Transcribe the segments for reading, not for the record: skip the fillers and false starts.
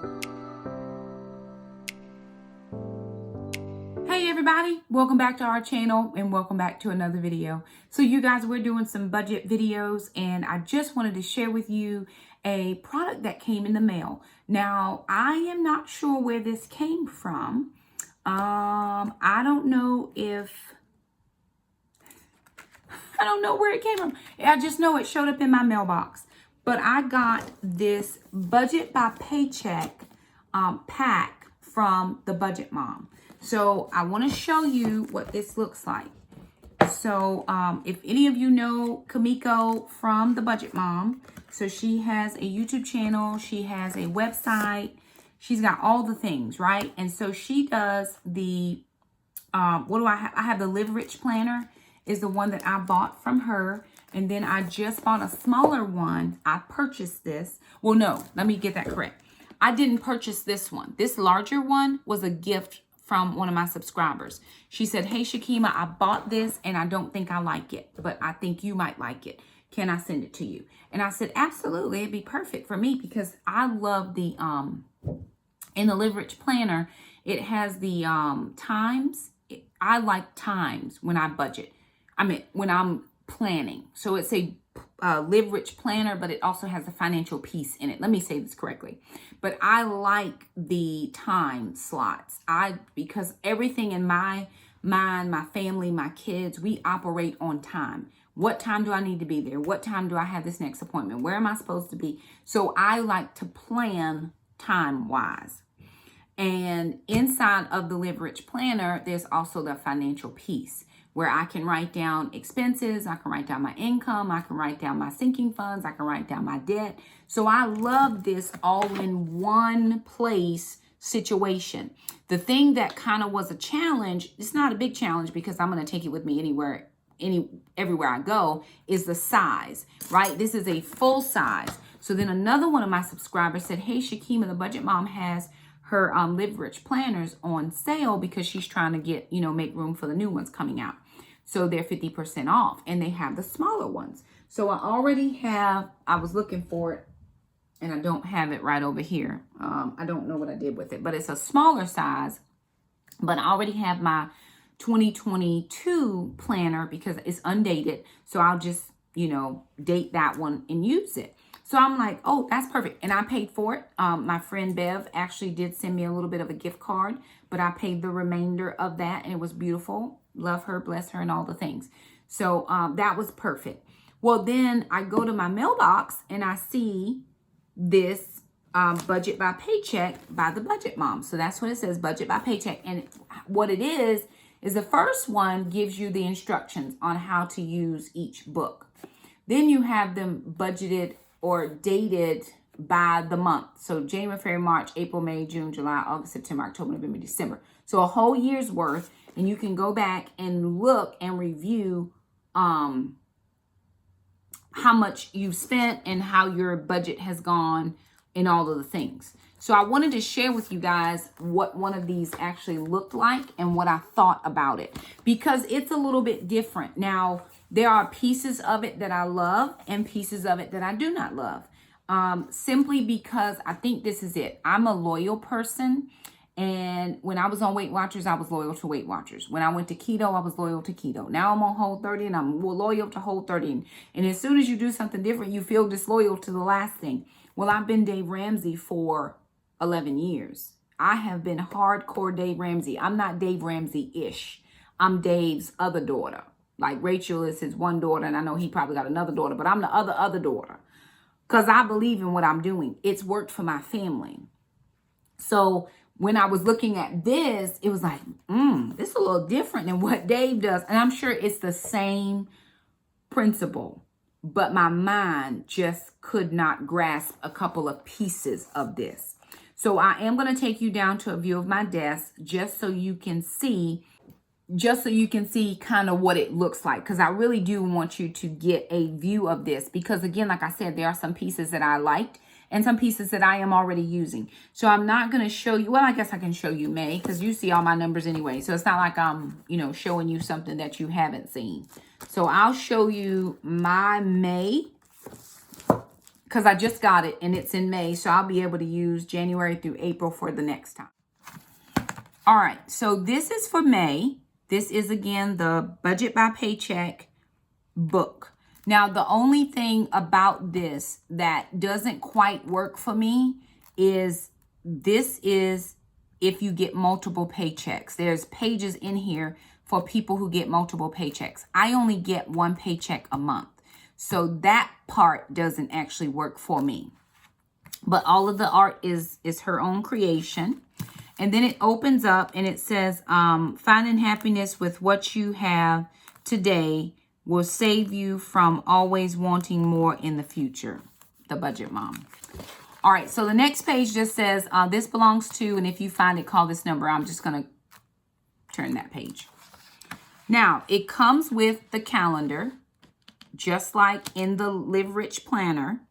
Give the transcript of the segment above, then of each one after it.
Hey everybody, welcome back to our channel and welcome back to another video. So you guys, we're doing some budget videos and I just wanted to share with you a product that came in the mail. Now, I am not sure where this came from. I don't know where it came from. I just know it showed up in my mailbox. But I got this Budget by Paycheck pack from the Budget Mom. So I want to show you what this looks like. So if any of you know Kimiko from the Budget Mom, so she has a YouTube channel, she has a website, she's got all the things, right? And so she does the, what do I have? I have the Live Rich Planner is the one that I bought from her. And then I just bought a smaller one. I purchased this. Well, no, let me get that correct. I didn't purchase this one. This larger one was a gift from one of my subscribers. She said, hey, Shakema, I bought this and I don't think I like it, but I think you might like it. Can I send it to you? And I said, absolutely. It'd be perfect for me because I love the, in the Live Rich Planner, it has the times. I like times when I budget. I mean, when I'm planning. So it's a Live Rich Planner, but it also has a financial piece in it. Let me say this correctly. But I like the time slots. Because everything in my mind, my family, my kids, we operate on time. What time do I need to be there? What time do I have this next appointment? Where am I supposed to be? So I like to plan time-wise. And inside of the Live Rich Planner, there's also the financial piece where I can write down expenses, I can write down my income, I can write down my sinking funds, I can write down my debt. So I love this all in one place situation. The thing that kind of was a challenge, it's not a big challenge because I'm going to take it with me everywhere I go, is the size, right? This is a full size. So then another one of my subscribers said, hey, Shakema, the Budget Mom has her Live Rich planners on sale because she's trying to get, make room for the new ones coming out. So they're 50% off and they have the smaller ones. So I was looking for it and I don't have it right over here. I don't know what I did with it, but it's a smaller size. But I already have my 2022 planner because it's undated. So I'll just, date that one and use it. So I'm like, oh, that's perfect. And I paid for it. My friend Bev actually did send me a little bit of a gift card, but I paid the remainder of that and it was beautiful. Love her, bless her, and all the things. So that was perfect. Well, then I go to my mailbox and I see this Budget by Paycheck by the Budget Mom. So that's what it says, Budget by Paycheck. And what it is the first one gives you the instructions on how to use each book. Then you have them budgeted or dated by the month. So January, February, March, April, May, June, July, August, September, October, November, December. So a whole year's worth. And you can go back and look and review how much you've spent and how your budget has gone and all of the things. So I wanted to share with you guys what one of these actually looked like and what I thought about it because it's a little bit different. Now, there are pieces of it that I love and pieces of it that I do not love. Simply because I think this is it. I'm a loyal person. And when I was on Weight Watchers, I was loyal to Weight Watchers. When I went to keto, I was loyal to keto. Now I'm on Whole30 and I'm loyal to Whole30. And as soon as you do something different, you feel disloyal to the last thing. Well, I've been Dave Ramsey for 11 years. I have been hardcore Dave Ramsey. I'm not Dave Ramsey-ish. I'm Dave's other daughter. Like Rachel is his one daughter, and I know he probably got another daughter, but I'm the other daughter. Because I believe in what I'm doing. It's worked for my family. So when I was looking at this, it was like, this is a little different than what Dave does. And I'm sure it's the same principle. But my mind just could not grasp a couple of pieces of this. So I am going to take you down to a view of my desk just so you can see kind of what it looks like. Because I really do want you to get a view of this. Because again, like I said, there are some pieces that I liked and some pieces that I am already using. So I'm not going to show you, well, I guess I can show you May because you see all my numbers anyway. So it's not like I'm, showing you something that you haven't seen. So I'll show you my May because I just got it and it's in May. So I'll be able to use January through April for the next time. All right, so this is for May. This is, again, the Budget by Paycheck book. Now, the only thing about this that doesn't quite work for me is this is if you get multiple paychecks. There's pages in here for people who get multiple paychecks. I only get one paycheck a month. So that part doesn't actually work for me. But all of the art is her own creation. And then it opens up and it says, finding happiness with what you have today will save you from always wanting more in the future. The Budget Mom. All right, so the next page just says, this belongs to, and if you find it, call this number. I'm just going to turn that page. Now, it comes with the calendar, just like in the Live Rich Planner.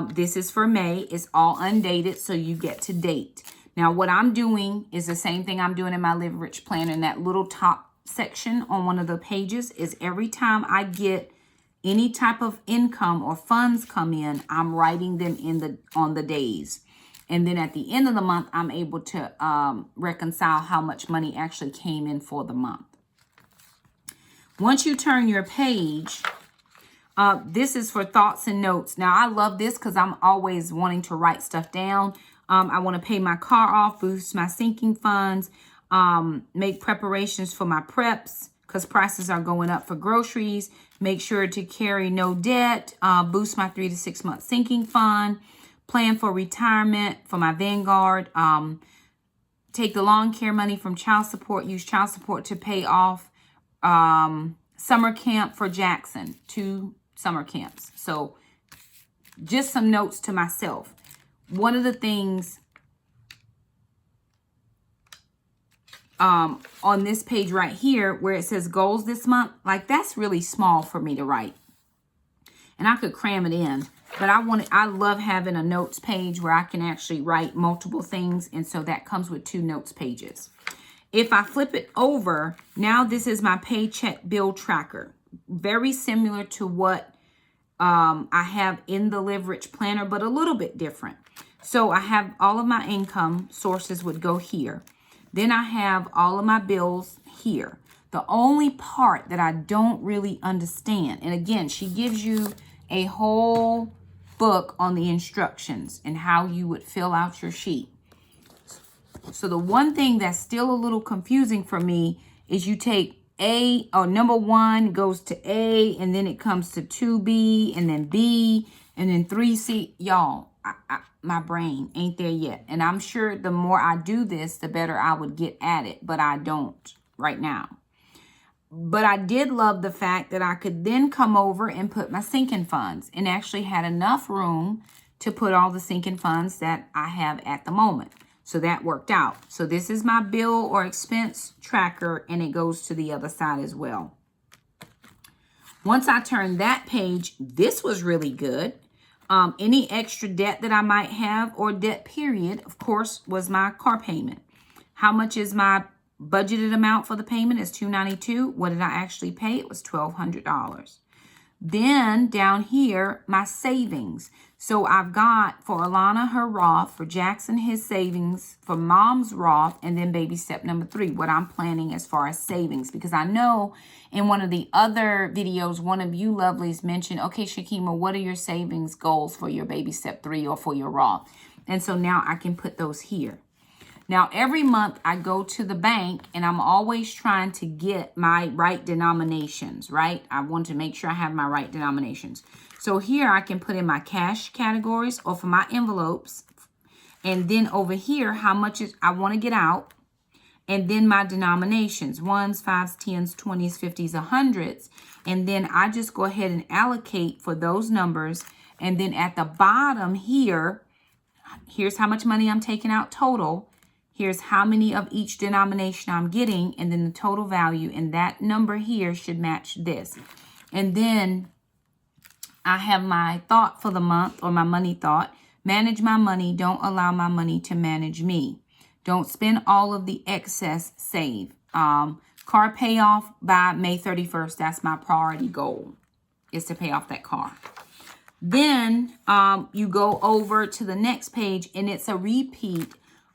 This is for May. It's all undated, so you get to date. Now, what I'm doing is the same thing I'm doing in my Live Rich Planner. In that little top section on one of the pages is every time I get any type of income or funds come in, I'm writing them on the days. And then at the end of the month, I'm able to reconcile how much money actually came in for the month. Once you turn your page, this is for thoughts and notes. Now, I love this because I'm always wanting to write stuff down. I want to pay my car off, boost my sinking funds, make preparations for my preps because prices are going up for groceries, make sure to carry no debt, boost my 3 to 6 month sinking fund, plan for retirement for my Vanguard, take the lawn care money from child support, use child support to pay off summer camp for Jackson, 2 summer camps. So just some notes to myself. One of the things on this page right here where it says goals this month, like that's really small for me to write. And I could cram it in, but I love having a notes page where I can actually write multiple things. And so that comes with 2 notes pages. If I flip it over, now this is my paycheck bill tracker. Very similar to what I have in the Live Rich Planner, but a little bit different. So I have all of my income sources would go here. Then I have all of my bills here. The only part that I don't really understand, and again, she gives you a whole book on the instructions and how you would fill out your sheet. So the one thing that's still a little confusing for me is you take A, or number 1 goes to A, and then it comes to 2B, and then B, and then 3C. Y'all, my brain ain't there yet. And I'm sure the more I do this, the better I would get at it. But I don't right now. But I did love the fact that I could then come over and put my sinking funds and actually had enough room to put all the sinking funds that I have at the moment. So that worked out. So this is my bill or expense tracker, and it goes to the other side as well. Once I turned that page, this was really good. Any extra debt that I might have or debt period, of course, was my car payment. How much is my budgeted amount for the payment? Is $292. What did I actually pay? It was $1,200. Then down here, my savings. So I've got for Alana her Roth, for Jackson his savings, for Mom's Roth, and then baby step number 3, what I'm planning as far as savings. Because I know in one of the other videos, one of you lovelies mentioned, okay, Shakema, what are your savings goals for your baby step 3 or for your Roth? And so now I can put those here. Now, every month I go to the bank and I'm always trying to get my right denominations, right? I want to make sure I have my right denominations. So here I can put in my cash categories or for my envelopes. And then over here, how much I want to get out. And then my denominations, 1s, 5s, 10s, 20s, 50s, 100s. And then I just go ahead and allocate for those numbers. And then at the bottom here, here's how much money I'm taking out total. Here's how many of each denomination I'm getting, and then the total value. And that number here should match this. And then I have my thought for the month, or my money thought. Manage my money. Don't allow my money to manage me. Don't spend all of the excess. Save. Car payoff by May 31st. That's my priority goal, is to pay off that car. Then you go over to the next page, and it's a repeat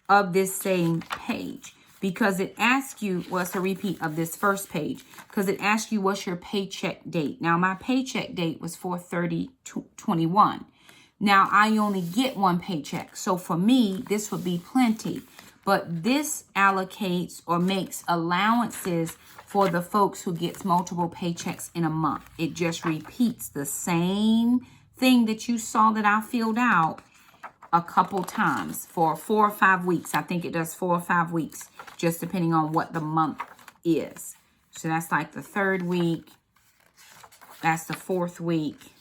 of this same page because it asks you, well, it's a repeat of this first page because it asks you what's your paycheck date. Now, my paycheck date was 4/30/21. Now, I only get one paycheck. So for me, this would be plenty. But this allocates or makes allowances for the folks who gets multiple paychecks in a month. It just repeats the same thing that you saw that I filled out a couple times for 4 or 5 weeks. I think it does 4 or 5 weeks, just depending on what the month is. So that's like the 3rd week. That's the 4th week.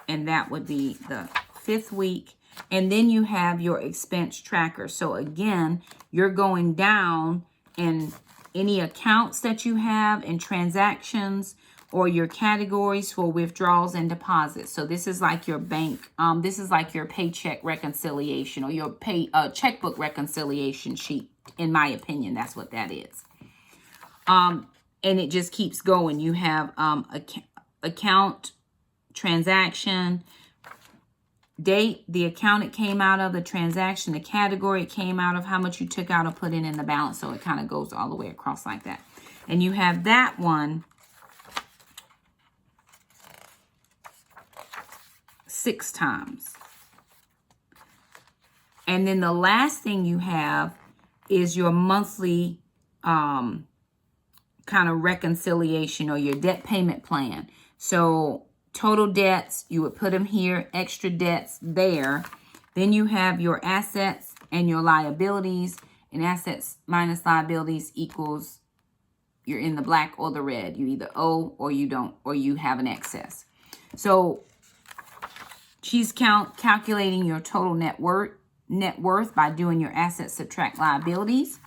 And that would be the 5th week. And then you have your expense tracker. So again, you're going down and any accounts that you have and transactions or your categories for withdrawals and deposits. So this is like your bank. This is like your paycheck reconciliation or your checkbook reconciliation sheet. In my opinion, that's what that is. And it just keeps going. You have account, transaction, date, the account it came out of, the transaction, the category it came out of, how much you took out or put in the balance. So it kind of goes all the way across like that. And you have that one 6 times. And then the last thing you have is your monthly kind of reconciliation or your debt payment plan. So total debts, you would put them here, extra debts there. Then you have your assets and your liabilities, and assets minus liabilities equals you're in the black or the red. You either owe or you don't, or you have an excess. So she's calculating your total net worth by doing your assets subtract liabilities.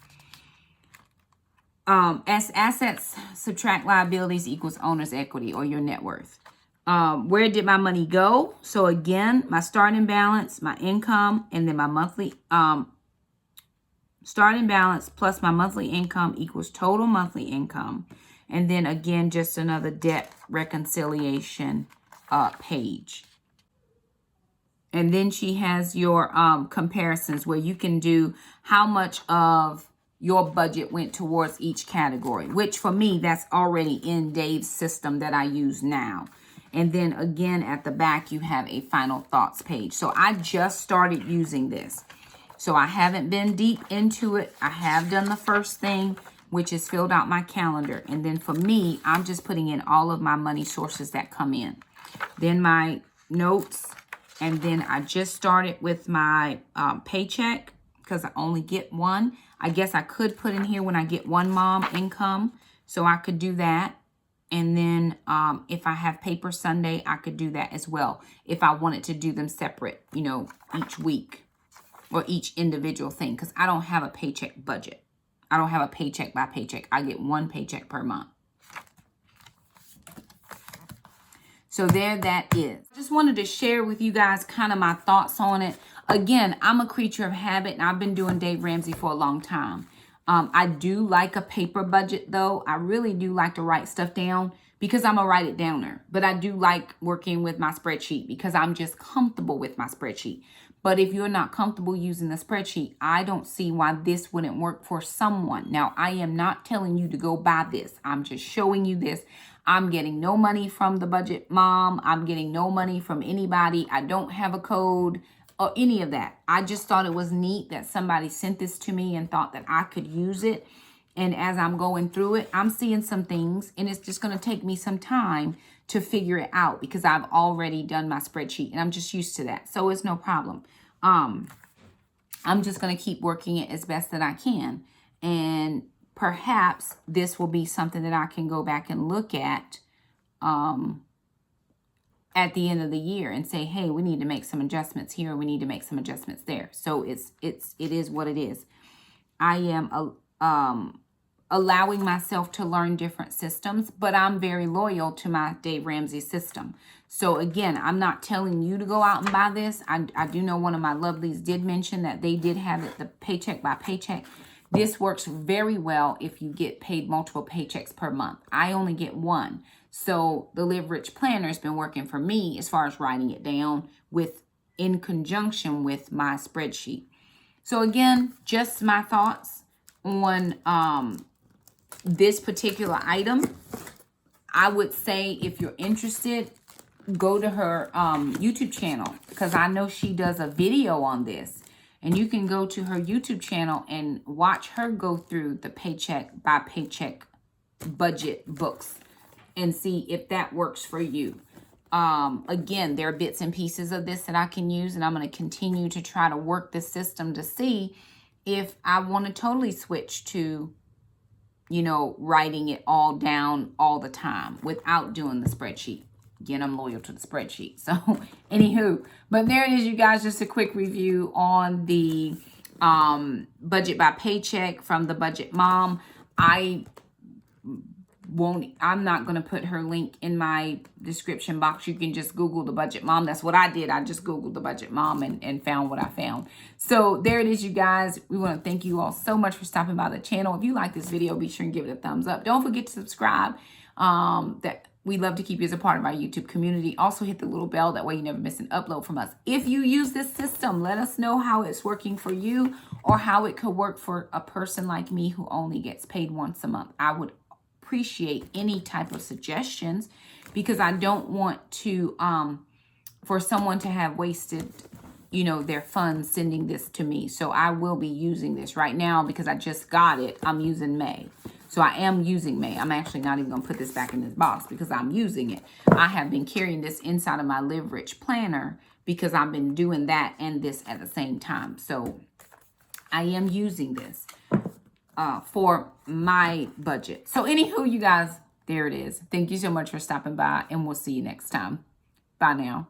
As assets subtract liabilities equals owner's equity or your net worth. Where did my money go? So again, my starting balance, my income, and then my monthly starting balance plus my monthly income equals total monthly income. And then again, just another debt reconciliation page. And then she has your comparisons where you can do how much of your budget went towards each category, which for me, that's already in Dave's system that I use now. And then again, at the back, you have a final thoughts page. So I just started using this. So I haven't been deep into it. I have done the first thing, which is filled out my calendar. And then for me, I'm just putting in all of my money sources that come in. Then my notes. And then I just started with my paycheck because I only get one. I guess I could put in here when I get one mom income. So I could do that. And then if I have paper Sunday, I could do that as well. If I wanted to do them separate, you know, each week or each individual thing. Because I don't have a paycheck budget. I don't have a paycheck by paycheck. I get one paycheck per month. So there that is. Just wanted to share with you guys kind of my thoughts on it. Again, I'm a creature of habit, and I've been doing Dave Ramsey for a long time. I do like a paper budget, though. I really do like to write stuff down because I'm a write it downer. But I do like working with my spreadsheet because I'm just comfortable with my spreadsheet. But if you're not comfortable using the spreadsheet, I don't see why this wouldn't work for someone. Now, I am not telling you to go buy this. I'm just showing you this. I'm getting no money from the budget mom. I'm getting no money from anybody. I don't have a code or any of that. I just thought it was neat that somebody sent this to me and thought that I could use it. And as I'm going through it, I'm seeing some things, and it's just going to take me some time to figure it out because I've already done my spreadsheet and I'm just used to that. So it's no problem. I'm just going to keep working it as best that I can. And perhaps this will be something that I can go back and look at the end of the year and say, hey, we need to make some adjustments here. We need to make some adjustments there. So it is what it is. I am allowing myself to learn different systems, but I'm very loyal to my Dave Ramsey system. So again, I'm not telling you to go out and buy this. I do know one of my lovelies did mention that they did have it, the paycheck by paycheck. This works very well if you get paid multiple paychecks per month. I only get one. So the Live Rich Planner has been working for me as far as writing it down in conjunction with my spreadsheet. So again, just my thoughts on this particular item. I would say if you're interested, go to her YouTube channel, because I know she does a video on this. And you can go to her YouTube channel and watch her go through the Paycheck by Paycheck budget books and see if that works for you. Again, there are bits and pieces of this that I can use, and I'm going to continue to try to work the system to see if I want to totally switch to, you know, writing it all down all the time without doing the spreadsheet. Again, I'm loyal to the spreadsheet. So, anywho, but there it is, you guys. Just a quick review on the budget by Paycheck from the Budget Mom. I'm not going to put her link in my description box. You can just Google the Budget Mom. That's what I did. I just Googled the Budget Mom and found what I found. So there it is, you guys. We want to thank you all so much for stopping by the channel. If you like this video, be sure and give it a thumbs up. Don't forget to subscribe. We love to keep you as a part of our YouTube community. Also hit the little bell. That way you never miss an upload from us. If you use this system, let us know how it's working for you or how it could work for a person like me who only gets paid once a month. I would appreciate any type of suggestions, because I don't want to for someone to have wasted, you know, their funds sending this to me. So I will be using this right now because I just got it. I'm using May. So I am using May. I'm actually not even going to put this back in this box because I'm using it. I have been carrying this inside of my Live Rich Planner because I've been doing that and this at the same time. So I am using this for my budget. So anywho, you guys, there it is. Thank you so much for stopping by, and we'll see you next time. Bye now.